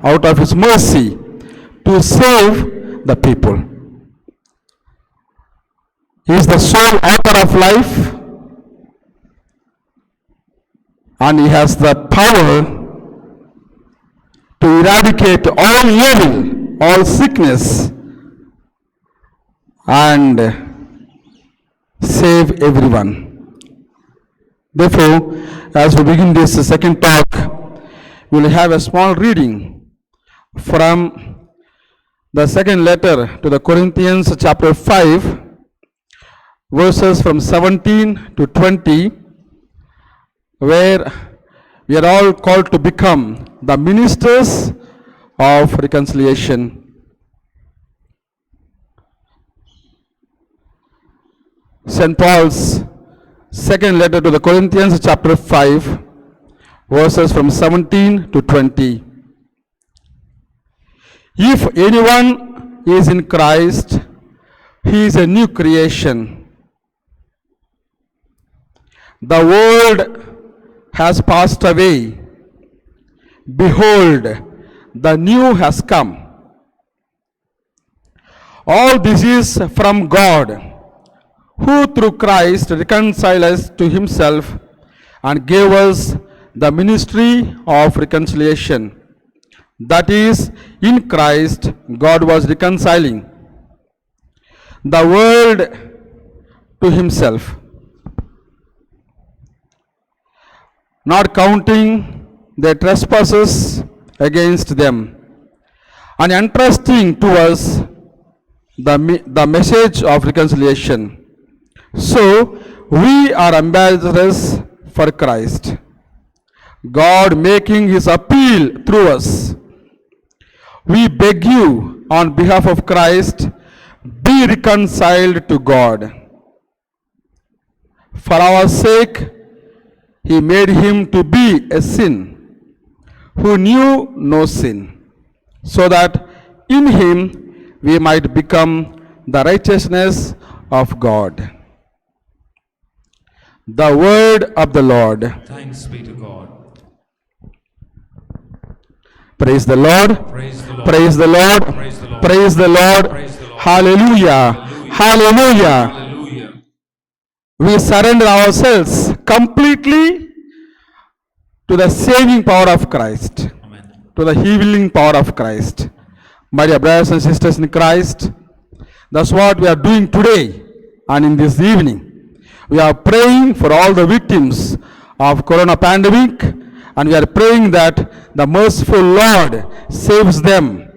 out of his mercy to save the people. He is the sole author of life, and he has the power to eradicate all evil, all sickness, and save everyone. Therefore, as we begin this second talk, we will have a small reading from the second letter to the Corinthians, chapter 5, verses from 17 to 20, where we are all called to become the ministers of reconciliation. St. Paul's second letter to the Corinthians, chapter 5, verses from 17 to 20. If anyone is in Christ, he is a new creation. The world has passed away. Behold, the new has come. All this is from God, who through Christ reconciled us to himself and gave us the ministry of reconciliation. That is, in Christ, God was reconciling the world to himself, not counting their trespasses against them, and entrusting to us the message of reconciliation. So, we are ambassadors for Christ, God making his appeal through us. We beg you, on behalf of Christ, be reconciled to God. For our sake, he made him to be a sin, who knew no sin, so that in him we might become the righteousness of God. The word of the Lord. Thanks be to God. Praise the Lord. Praise the Lord. Praise the Lord. Praise the Lord. Praise the Lord. Praise the Lord. Hallelujah. Hallelujah. Hallelujah. We surrender ourselves completely to the saving power of Christ, Amen. to the healing power of Christ. My dear brothers and sisters in Christ, that's what we are doing today and in this evening. We are praying for all the victims of corona pandemic, and we are praying that the merciful Lord saves them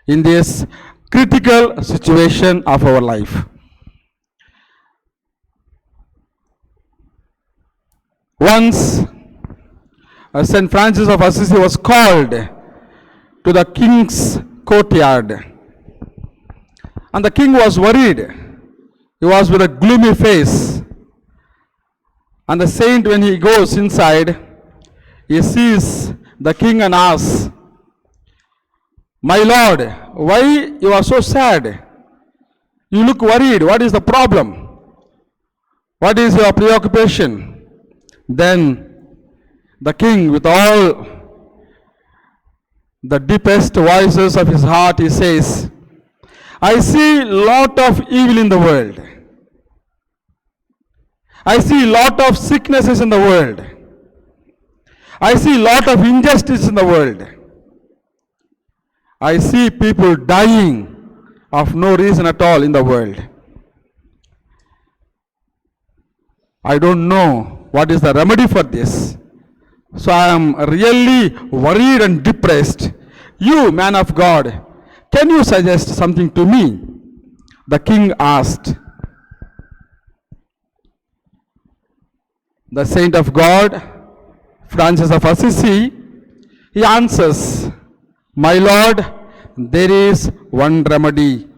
in this critical situation of our life. Once, St. Francis of Assisi was called to the king's courtyard, and the king was worried. He was with a gloomy face. And the saint, when he goes inside, he sees the king and asks, "My lord, why you are so sad? You look worried. What is the problem? What is your preoccupation?" Then the king, with all the deepest voices of his heart, he says, "I see lot of evil in the world. I see lot of sicknesses in the world. I see lot of injustice in the world. I see people dying of no reason at all in the world. I don't know what is the remedy for this. So I am really worried and depressed. You, man of God, can you suggest something to me?" The king asked. The saint of God, Francis of Assisi, he answers, "My lord, there is one remedy."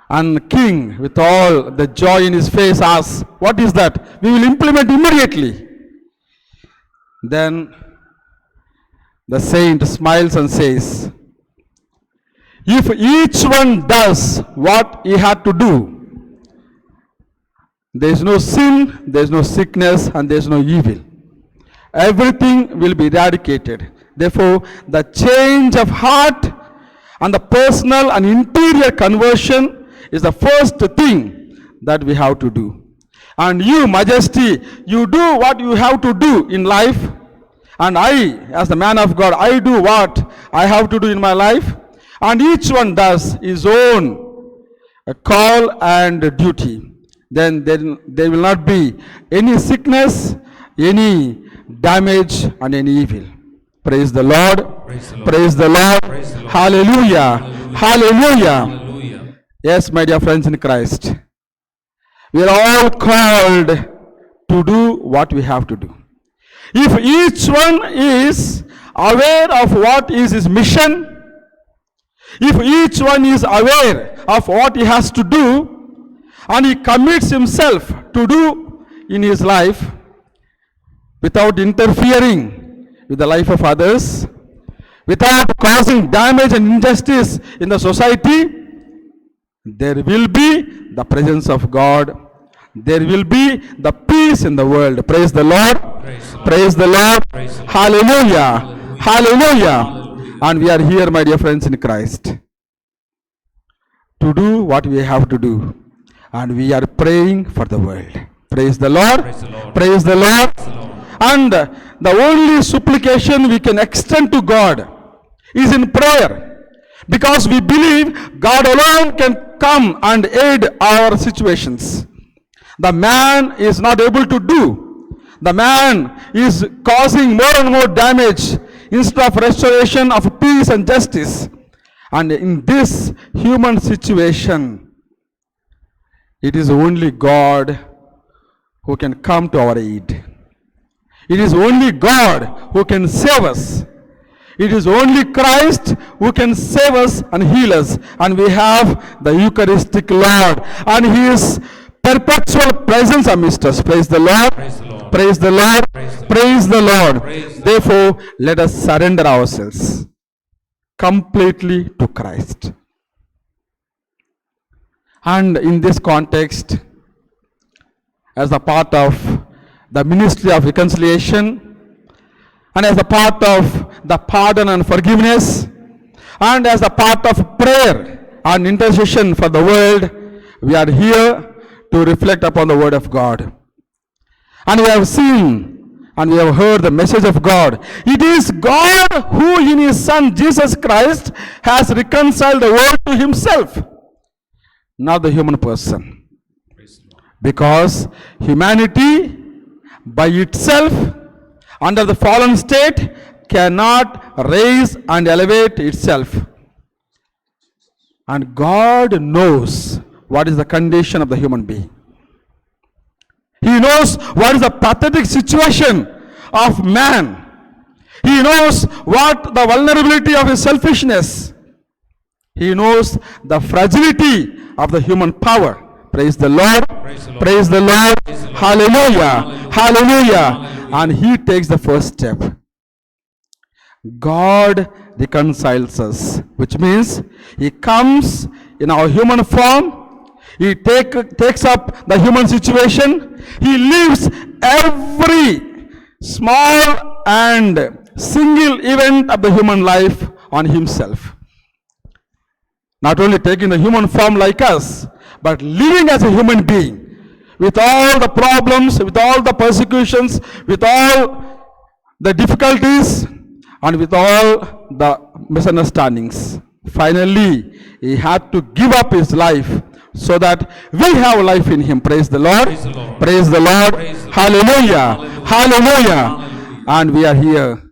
And the king, with all the joy in his face, asks, "What is that?" "We will implement immediately." Then the saint smiles and says, "If each one does what he had to do, there is no sin, there is no sickness, and there is no evil. everything will be eradicated. Therefore, the change of heart and the personal and interior conversion is the first thing that we have to do. And you, Majesty, you do what you have to do in life. And I, as the man of God, I do what I have to do in my life. And each one does his own call and duty. Then there will not be any sickness, any damage, and any evil. Praise the Lord. Praise the Lord. Praise the Lord. Praise the Lord. Hallelujah. Hallelujah. Hallelujah. Yes, my dear friends in Christ. We are all called to do what we have to do. If each one is aware of what is his mission, if each one is aware of what he has to do, and he commits himself to do in his life without interfering with the life of others, without causing damage and injustice in the society, there will be the presence of God. There will be the peace in the world. Praise the Lord. Praise the Lord. Praise the Lord. Hallelujah. Hallelujah. And we are here, my dear friends in Christ, to do what we have to do. And we are praying for the world. Praise the Lord. Praise the Lord. Praise the Lord. Praise the Lord. And the only supplication we can extend to God is in prayer, because we believe God alone can come and aid our situations. The man is not able to do. The man is causing more and more damage instead of restoration of peace and justice. And in this human situation, it is only God who can come to our aid. It is only God who can save us. It is only Christ who can save us and heal us. And we have the Eucharistic Lord and His perpetual presence amidst us. Praise the Lord. Praise the Lord. Praise the Lord. Praise the Lord. Praise the Lord. Praise the Therefore, let us surrender ourselves completely to Christ. And in this context, as a part of the ministry of reconciliation, and as a part of the pardon and forgiveness, and as a part of prayer and intercession for the world, we are here to reflect upon the word of God. And we have seen and we have heard the message of God. It is God who in His Son Jesus Christ has reconciled the world to Himself, not the human person. Praise the Lord. Because humanity by itself, under the fallen state, cannot raise and elevate itself. And God knows what is the condition of the human being. He knows what is the pathetic situation of man. He knows what the vulnerability of his selfishness. He knows the fragility of the human power. Praise the Lord. Praise the Lord. Praise the Lord. Praise the Lord. Hallelujah. Hallelujah. And He takes the first step. God reconciles us, which means He comes in our human form. He takes up the human situation. He leaves every small and single event of the human life on Himself. Not only taking the human form like us, but living as a human being, with all the problems, with all the persecutions, with all the difficulties, and with all the misunderstandings. Finally, He had to give up His life so that we have life in Him. Praise the Lord. Praise the Lord. Praise the Lord. Praise the Lord. Hallelujah. Hallelujah. And we are here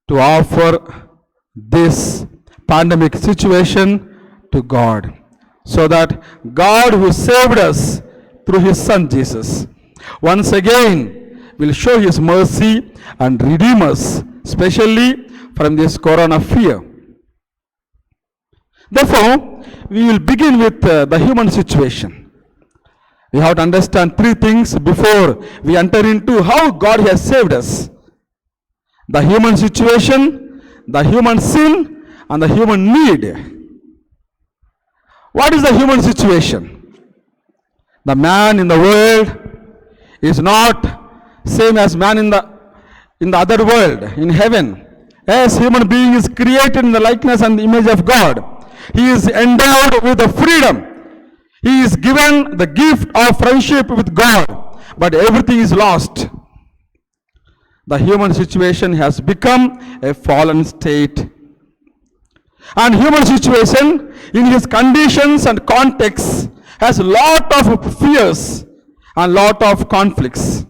to offer this pandemic situation to God, so that God who saved us through His Son Jesus once again will show His mercy and redeem us, especially from this corona fear. Therefore, we will begin with the human situation. We have to understand three things before we enter into how God has saved us: the human situation, the human sin, and the human need. What is the human situation? The man in the world is not same as man in in the other world, in heaven. As human being is created in the likeness and the image of God, he is endowed with the freedom. He is given the gift of friendship with God, but everything is lost. The human situation has become a fallen state. And human situation in his conditions and contexts has a lot of fears and lot of conflicts.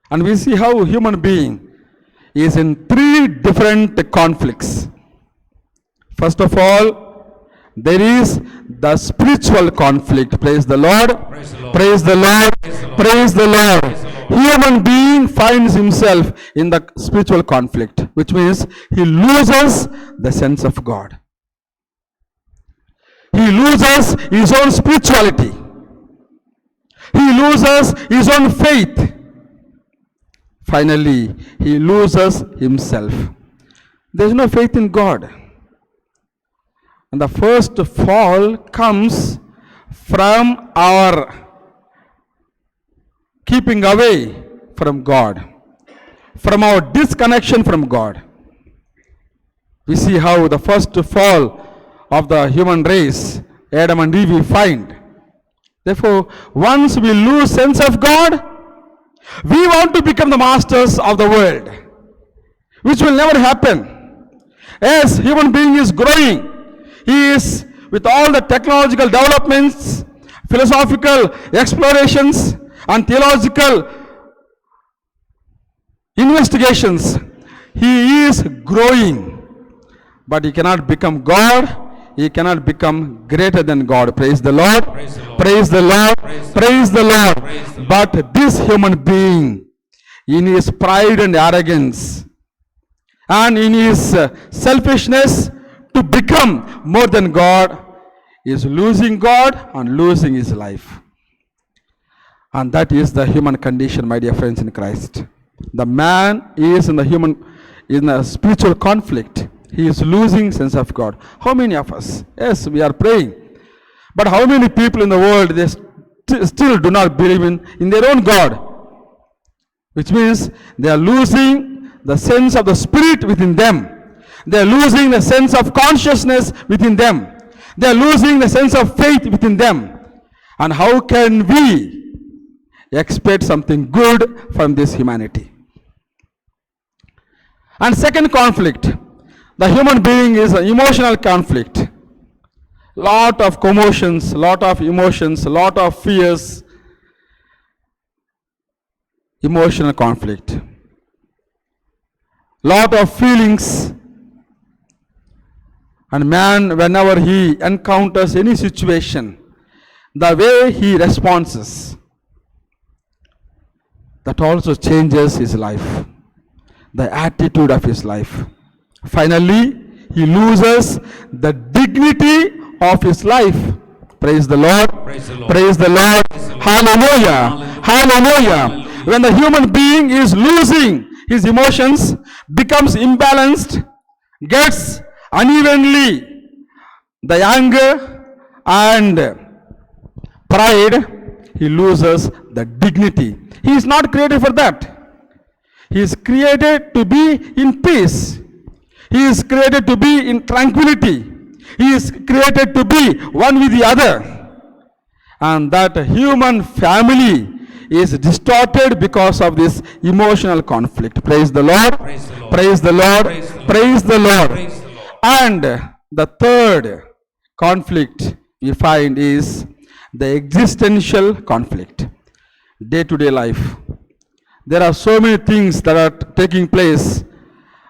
And we see how human being is in three different conflicts. First of all, there is the spiritual conflict. Praise the Lord. Praise the Lord. Praise the Lord. Praise the Lord. Human being finds himself in the spiritual conflict, which means he loses the sense of God. He loses his own spirituality. He loses his own faith. Finally, he loses himself. There is no faith in God. And the first fall comes from our keeping away from God, from our disconnection from God. We see how the first fall of the human race, Adam and Eve, we find. Therefore, once we lose sense of God, we want to become the masters of the world, which will never happen. As human being is growing, he is, with all the technological developments, philosophical explorations, and theological investigations, he is growing. But he cannot become God. He cannot become greater than God. Praise the Lord. Praise the Lord. Praise the Lord. But this human being, in his pride and arrogance, and in his selfishness to become more than God, is losing God and losing his life. And that is the human condition, my dear friends in Christ. The man is in a spiritual conflict. He is losing sense of God. How many of us? Yes, we are praying. But how many people in the world, they still do not believe in their own God? Which means they are losing the sense of the spirit within them. They are losing the sense of consciousness within them. They are losing the sense of faith within them. And how can we expect something good from this humanity? And second conflict, the human being is an emotional conflict. Lot of commotions, lot of emotions, lot of fears. Emotional conflict. Lot of feelings. And man, whenever he encounters any situation, the way he responds, that also changes his life, the attitude of his life. Finally, he loses the dignity of his life. Praise the Lord. Praise the Lord. Praise the Lord. Hallelujah. Hallelujah. When the human being is losing his emotions, becomes imbalanced, gets unevenly the anger and pride, he loses the dignity. He is not created for that. He is created to be in peace. He is created to be in tranquility. He is created to be one with the other. And that human family is distorted because of this emotional conflict. Praise the Lord. Praise the Lord. Praise the Lord. Praise the Lord. And the third conflict we find is the existential conflict. Day-to-day life. There are so many things that are taking place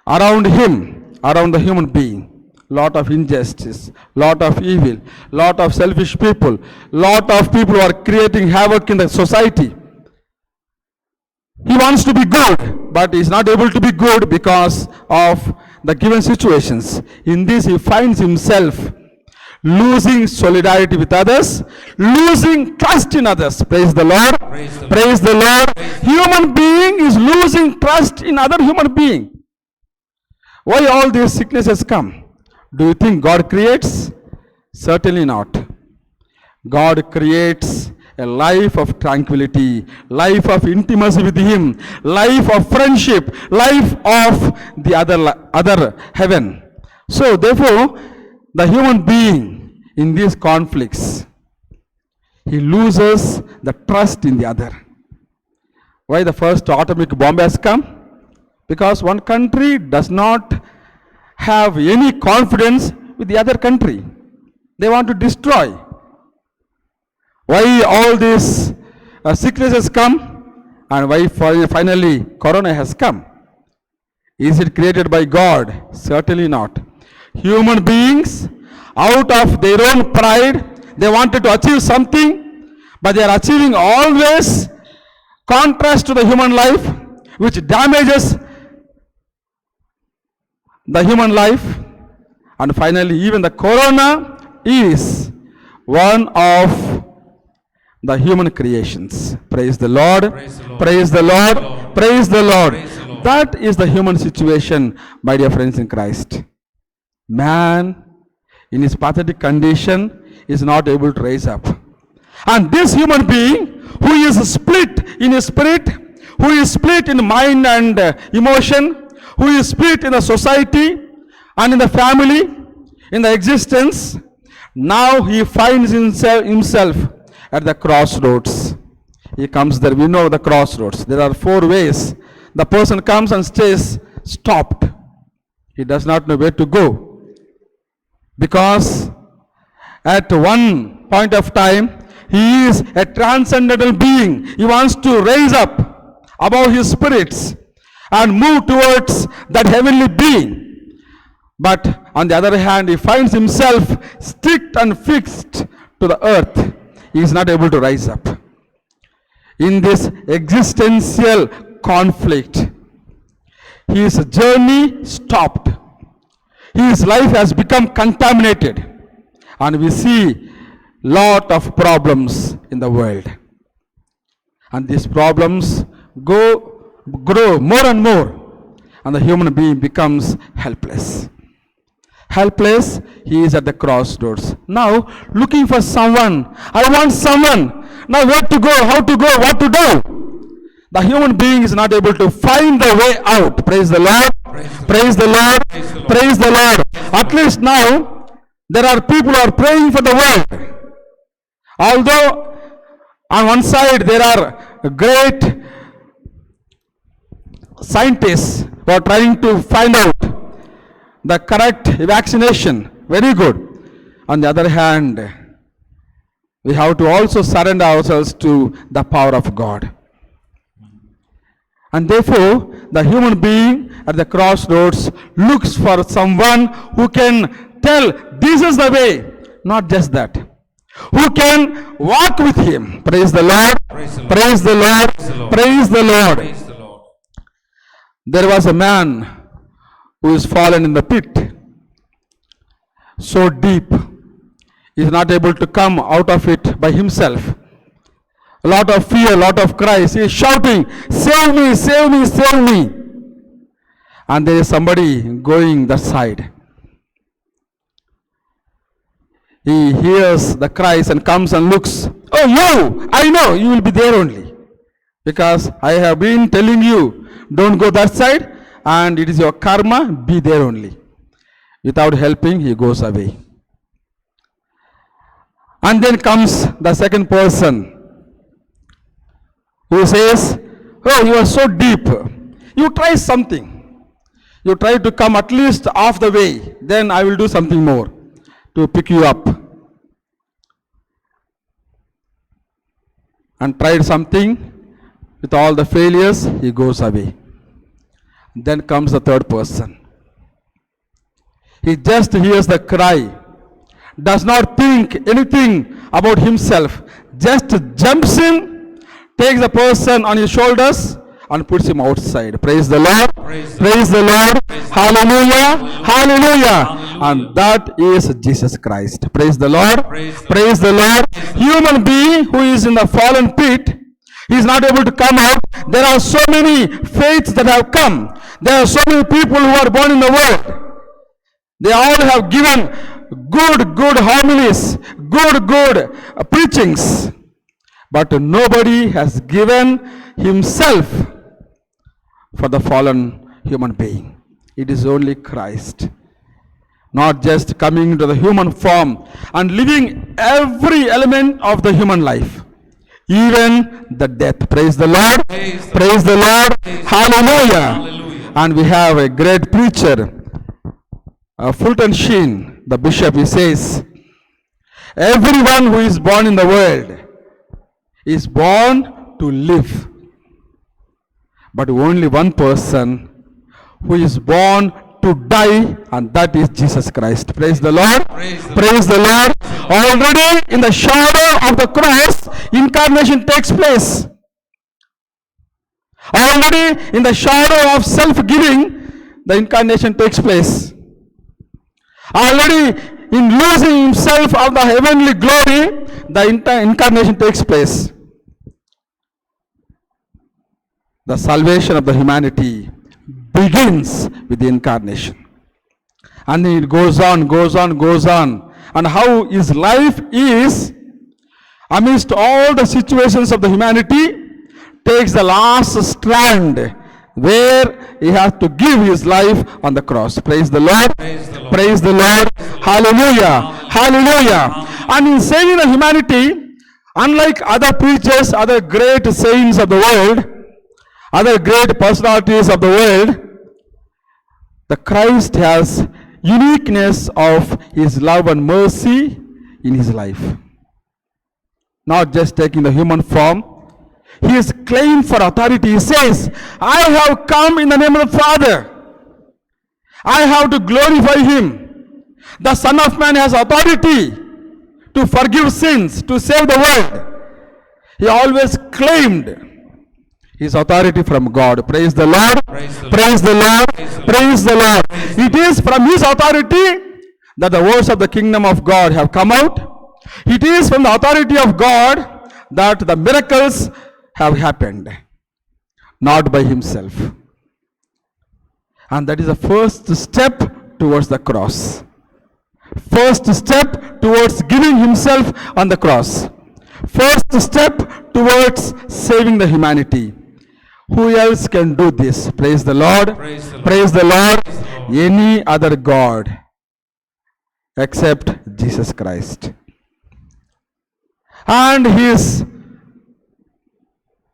around him, around the human being. Lot of injustice, lot of evil, lot of selfish people, lot of people who are creating havoc in the society. He wants to be good, but he is not able to be good because of the given situations. In this, he finds himself losing solidarity with others, losing trust in others. Praise the Lord. Praise the Lord. Human being is losing trust in other human being. Why all these sicknesses come? Do you think God creates? Certainly not. God creates a life of tranquility, life of intimacy with Him, life of friendship, life of the other heaven. So therefore, the human being in these conflicts, he loses the trust in the other. Why the first atomic bomb has come? Because one country does not have any confidence with the other country. They want to destroy. Why all these sicknesses come, and why finally corona has come? Is it created by God? Certainly not. Human beings, out of their own pride, they wanted to achieve something, but they are achieving always contrast to the human life, which damages the human life. And finally, even the corona is one of the human creations. Praise the Lord. Praise the Lord. Praise the Lord. That is the human situation, my dear friends in Christ. Man, in his pathetic condition, is not able to rise up. And this human being, who is split in his spirit, who is split in mind and emotion, who is split in the society and in the family, in the existence, now he finds himself at the crossroads. He comes there. We know the crossroads. There are 4 ways. The person comes and stays stopped. He does not know where to go. Because at one point of time, he is a transcendental being. He wants to rise up above his spirits and move towards that heavenly being. But on the other hand, he finds himself strict and fixed to the earth. He is not able to rise up. In this existential conflict, his journey stopped. His life has become contaminated. And we see lot of problems in the world. And these problems grow more and more. And the human being becomes helpless. Helpless, he is at the crossroads. Now, looking for someone. I want someone. Now, where to go, how to go, what to do? The human being is not able to find the way out. Praise the Lord. Praise the Lord. Praise the Lord. At least now, there are people who are praying for the world. Although, on one side, there are great scientists who are trying to find out the correct vaccination. Very good. On the other hand, we have to also surrender ourselves to the power of God. And therefore, the human being at the crossroads looks for someone who can tell, this is the way. Not just that. Who can walk with him. Praise the Lord. Praise the Lord. Praise the Lord. There was a man who is fallen in the pit so deep, he is not able to come out of it by himself. A lot of fear, a lot of cries. He is shouting, save me, save me, save me. And there is somebody going that side. He hears the cries and comes and looks. Oh, you! I know you will be there only. Because I have been telling you, don't go that side. And it is your karma, be there only. Without helping, he goes away. And then comes the second person who says, oh, you are so deep. You try something. You try to come at least half the way. Then I will do something more to pick you up. And tried something. With all the failures, he goes away. Then comes the third person. He just hears the cry, does not think anything about himself, just jumps in, takes the person on his shoulders and puts him outside. Praise the Lord. Praise the Lord. Hallelujah. Hallelujah. And that is Jesus Christ. Praise the Lord. Praise the Lord. Human being who is in the fallen pit, he is not able to come out. There are so many faiths that have come. There are so many people who are born in the world. They all have given good homilies, good preachings. But nobody has given himself for the fallen human being. It is only Christ. Not just coming into the human form and living every element of the human life, even the death. Praise the Lord. Praise the Lord. Hallelujah. And we have a great preacher, Fulton Sheen, the bishop. He says, everyone who is born in the world is born to live. But only one person who is born to die, and that is Jesus Christ. Praise the Lord. Praise the Lord. Already in the shadow of the cross, incarnation takes place. Already in the shadow of self-giving, the incarnation takes place. Already in losing himself of the heavenly glory, the incarnation takes place. The salvation of the humanity begins with the incarnation. And then it goes on, goes on, goes on. And how his life is, amidst all the situations of the humanity, takes the last strand where he has to give his life on the cross. Praise the Lord. Praise the Lord. Praise the Lord. Hallelujah. Hallelujah. And in saving the humanity, unlike other preachers, other great saints of the world, other great personalities of the world, the Christ has uniqueness of his love and mercy in his life. Not just taking the human form, he is claimed for authority. He says, I have come in the name of the Father. I have to glorify him. The Son of Man has authority to forgive sins, to save the world. He always claimed his authority from God. Praise the Lord. Praise the Lord. Praise the Lord. It is from his authority that the words of the kingdom of God have come out. It is from the authority of God that the miracles have happened, not by himself. And that is the first step towards the cross. First step towards giving himself on the cross. First step towards saving the humanity. Who else can do this? Praise the Lord. Praise the Lord. Praise the Lord. Praise the Lord. Any other God except Jesus Christ. And his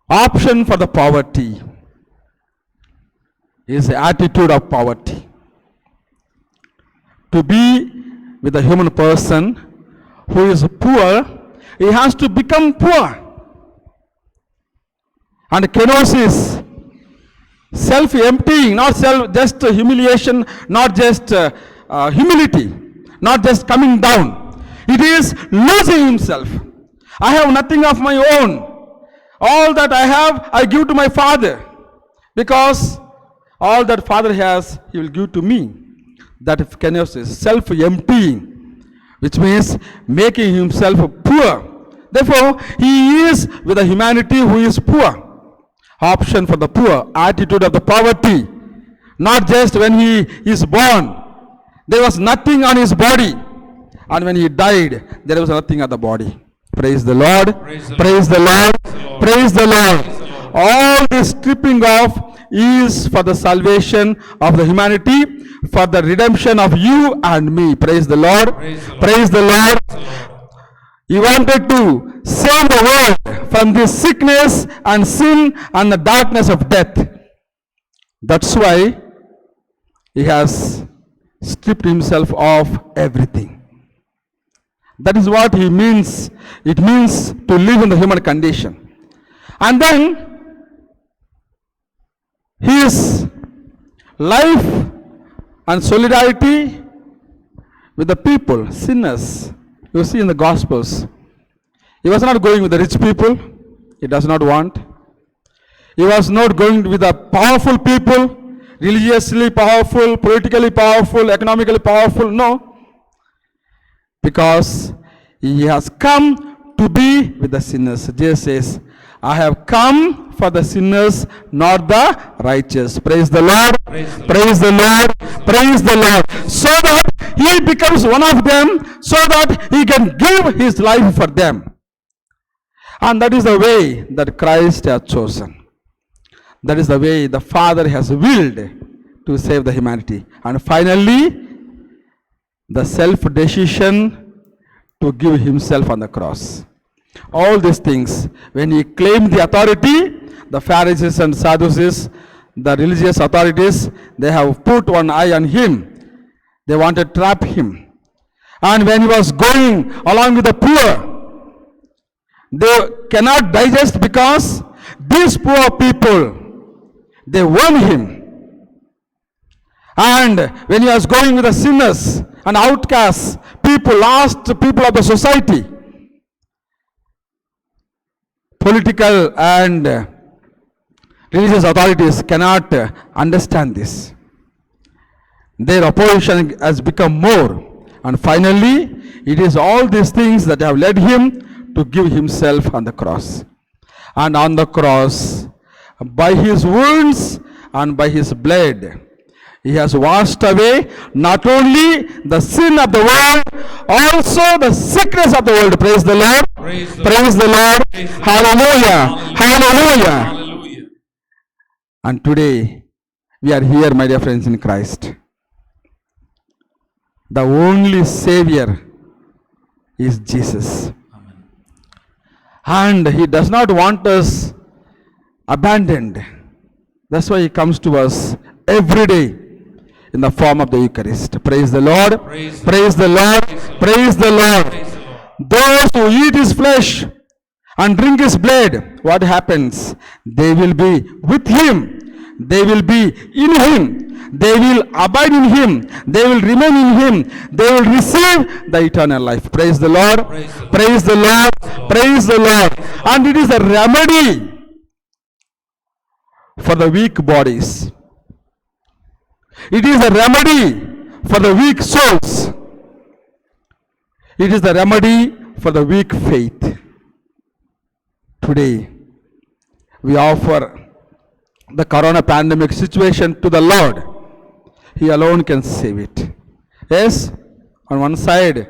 option for the poverty, his attitude of poverty. To be with a human person who is poor, he has to become poor. And kenosis, self-emptying, not just humiliation, not just humility, not just coming down. It is losing himself. I have nothing of my own. All that I have, I give to my Father. Because all that Father has, he will give to me. That is kenosis, self-emptying, which means making himself poor. Therefore, he is with a humanity who is poor. Option for the poor, attitude of the poverty. Not just when he is born, there was nothing on his body. And when he died, there was nothing on the body. Praise the Lord. Praise the Lord. Praise the Lord. All this stripping off is for the salvation of the humanity, for the redemption of you and me. Praise the Lord. Praise the Lord. He wanted to save the world from this sickness and sin and the darkness of death. That's why he has stripped himself of everything. That is what he means. It means to live in the human condition. And then his life and solidarity with the people, sinners. You see in the Gospels, he was not going with the rich people. He does not want. He was not going with the powerful people, religiously powerful, politically powerful, economically powerful. No. Because he has come to be with the sinners. Jesus says, I have come for the sinners, not the righteous. Praise the Lord. Praise the Lord. Praise the Lord. So that he becomes one of them, so that he can give his life for them. And that is the way that Christ has chosen. That is the way the Father has willed to save the humanity. And finally, the self-decision to give himself on the cross. All these things, when he claimed the authority, the Pharisees and Sadducees, the religious authorities, they have put one eye on him. They wanted to trap him. And when he was going along with the poor, they cannot digest because these poor people, they won him. And when he was going with the sinners and outcasts, people, lost people of the society, political and religious authorities cannot understand this. Their opposition has become more. And finally, it is all these things that have led him to give himself on the cross. And on the cross, by his wounds and by his blood, he has washed away not only the sin of the world, also the sickness of the world. Praise the Lord. Praise the Praise the Lord. Praise the Lord. Hallelujah. Hallelujah. Hallelujah. And today, we are here, my dear friends, in Christ. The only Savior is Jesus. Amen. And he does not want us abandoned. That's why he comes to us every day in the form of the Eucharist. Praise the Lord. Praise the Praise the Lord. Praise the Lord. Praise the Lord. Those who eat his flesh and drink his blood, what happens? They will be with him. They will be in him. They will abide in him. They will remain in him. They will receive the eternal life. Praise the Lord. Praise the Lord. Praise the Lord. Praise the Lord. And it is a remedy for the weak bodies. It is a remedy for the weak souls. It is the remedy for the weak faith. Today, we offer the corona pandemic situation to the Lord. He alone can save it. Yes, on one side,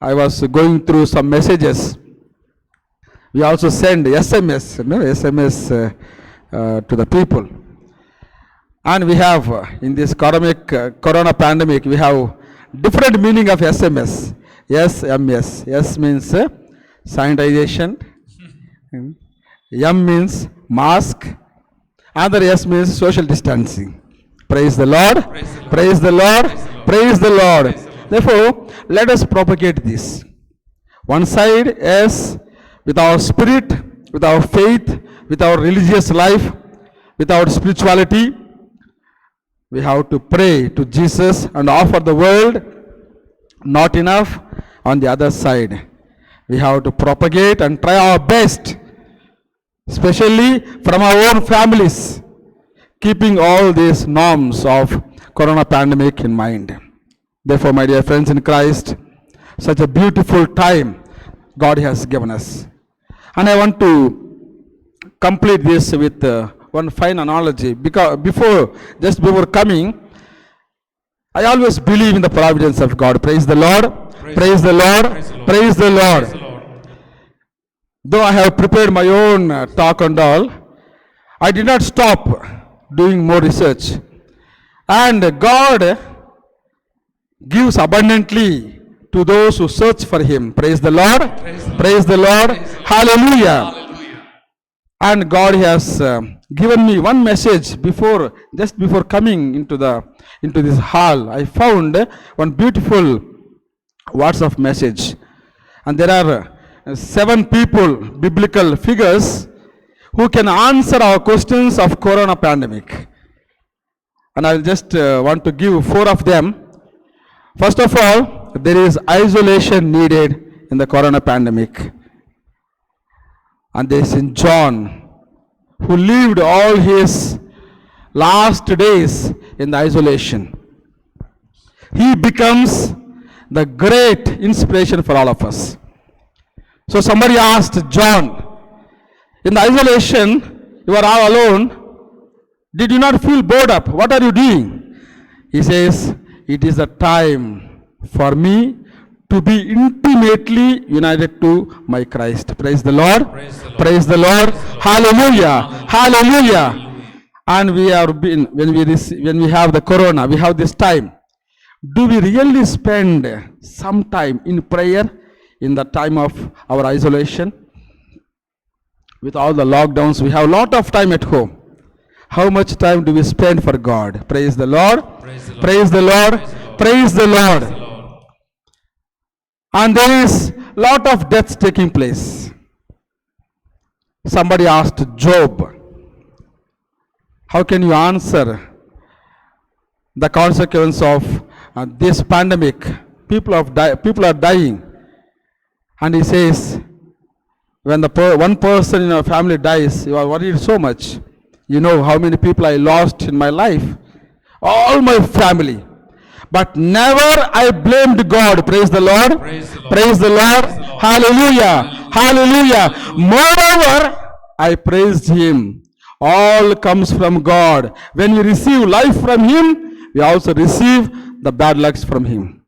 I was going through some messages. We also send SMS, to the people. And we have, in this corona pandemic, we have different meaning of SMS. Yes, MS. S means sanitization. M means mask. Other S means social distancing. Praise the Lord. Praise the Lord. Praise the Lord. Therefore, let us propagate this. One side is with our spirit, with our faith, with our religious life, with our spirituality. We have to pray to Jesus and offer the world. Not enough. On the other side, we have to propagate and try our best, especially from our own families, keeping all these norms of corona pandemic in mind. Therefore, my dear friends in Christ, such a beautiful time God has given us. And I want to complete this with one fine analogy, because just before coming, I always believe in the providence of God. Praise the Lord. Praise the Lord. Praise the Lord. Praise the Lord. Though I have prepared my own talk and all, I did not stop doing more research. And God gives abundantly to those who search for him. Praise the Lord. Praise the Lord. Hallelujah. Hallelujah. And God has given me one message just before coming into this hall. I found one beautiful WhatsApp message. And there are 7 people, biblical figures, who can answer our questions of corona pandemic. And I'll just want to give 4 of them. First of all, there is isolation needed in the corona pandemic. And there is in John, who lived all his last days in the isolation. He becomes the great inspiration for all of us. So somebody asked John, in the isolation, you are all alone. Did you not feel bored up? What are you doing? He says, it is a time for me to be intimately united to my Christ. Praise the Lord. Praise the Lord. Praise the Lord. Hallelujah. Hallelujah. And we have been, when we have the corona, we have this time. Do we really spend some time in prayer in the time of our isolation? With all the lockdowns, we have a lot of time at home. How much time do we spend for God? Praise the Lord. Praise the Lord. Praise the Lord. Praise the Lord. Praise the Lord. And there is lot of deaths taking place. Somebody asked Job, how can you answer the consequence of this pandemic? People are dying. And he says, when one person in our family dies, you are worried so much. You know how many people I lost in my life. All my family. But never I blamed God. Praise the Lord. Praise the Lord. Praise the Lord. Praise the Lord. Hallelujah. Hallelujah. Moreover, I praised Him. All comes from God. When we receive life from Him, we also receive the bad lucks from Him.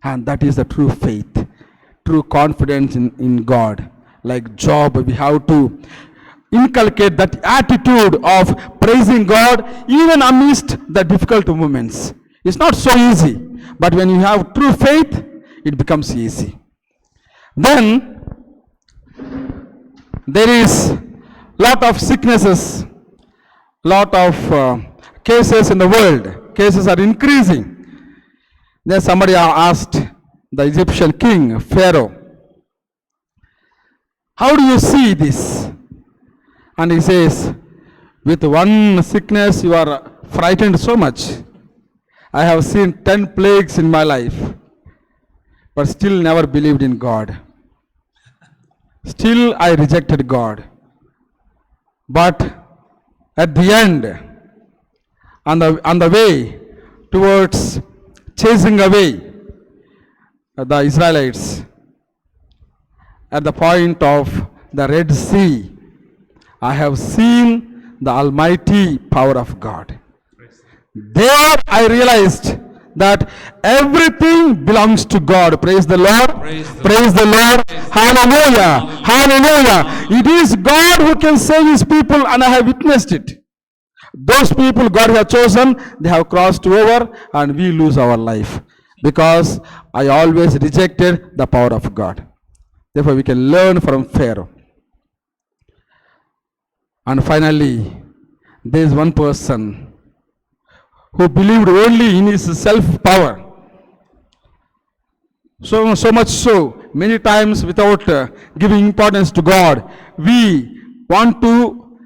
And that is the true faith, true confidence in God. Like Job, we have to inculcate that attitude of praising God even amidst the difficult moments. It's not so easy, but when you have true faith, it becomes easy. Then there is lot of sicknesses, lot of cases in the world. Cases are increasing. Then somebody asked the Egyptian king, Pharaoh, how do you see this? And he says, with one sickness you are frightened so much. I have seen 10 plagues in my life, but still never believed in God. Still I rejected God. But at the end, on the way towards chasing away the Israelites, at the point of the Red Sea, I have seen the almighty power of God. There I realized that everything belongs to God. Praise the Lord. Praise the Lord. Hallelujah. Hallelujah. It is God who can save His people, and I have witnessed it. Those people God has chosen, they have crossed over, and we lose our life because I always rejected the power of God. Therefore, we can learn from Pharaoh. And finally, there is one person who believed only in his self-power. So much so, many times without giving importance to God, we want to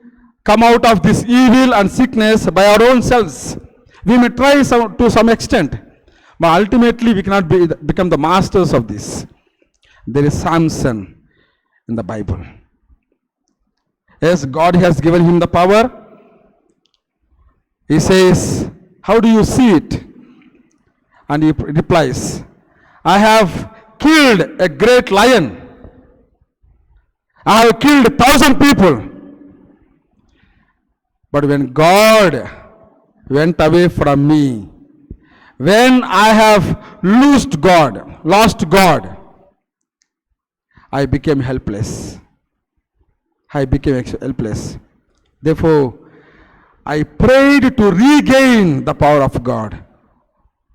come out of this evil and sickness by our own selves. We may try to some extent, but ultimately we cannot become the masters of this. There is Samson in the Bible. Yes, God has given him the power. He says, how do you see it? And he replies, I have killed a great lion. I have killed 1,000 people. But when God went away from me, when I have lost God, I became helpless. Therefore, I prayed to regain the power of God,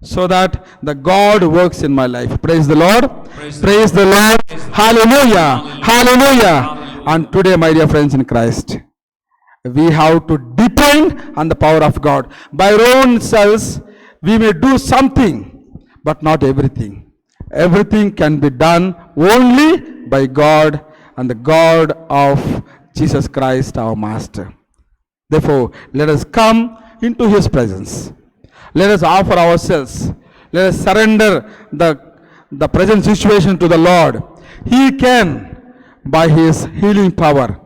so that the God works in my life. Praise the Lord. Praise the Lord. Hallelujah. Hallelujah. And today, my dear friends in Christ, we have to depend on the power of God. By our own selves, we may do something, but not everything. Everything can be done only by God and the God of Jesus Christ, our Master. Therefore, let us come into His presence. Let us offer ourselves. Let us surrender the present situation to the Lord. He can, by His healing power,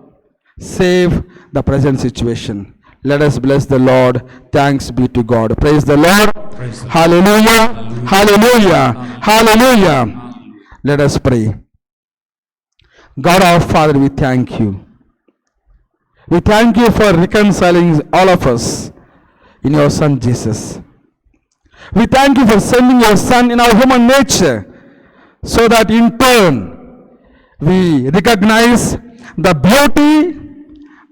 save the present situation. Let us bless the Lord. Thanks be to God. Praise the Lord. Praise the Lord. Hallelujah. Hallelujah. Hallelujah. Let us pray. God our Father, we thank you. We thank you for reconciling all of us in your Son Jesus. We thank you for sending your Son in our human nature so that in turn we recognize the beauty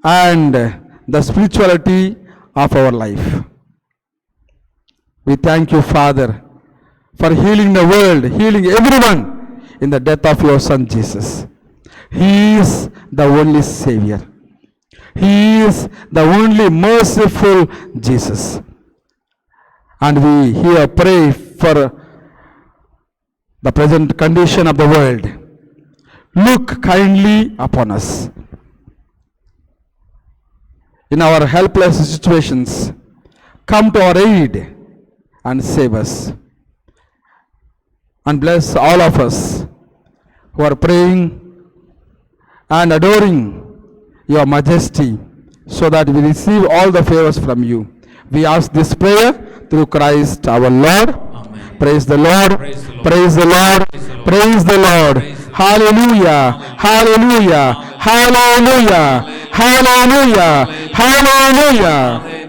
and the spirituality of our life. We thank you, Father, for healing the world, healing everyone in the death of your Son Jesus. He is the only Savior. He is the only merciful Jesus. And we here pray for the present condition of the world. Look kindly upon us. In our helpless situations, come to our aid and save us. And bless all of us who are praying and adoring your majesty, so that we receive all the favors from you. We ask this prayer through Christ our Lord. Amen. Praise the Lord. Praise the Lord. Praise the Lord. Praise the Lord. Hallelujah. Hallelujah. Hallelujah. Hallelujah. Hallelujah.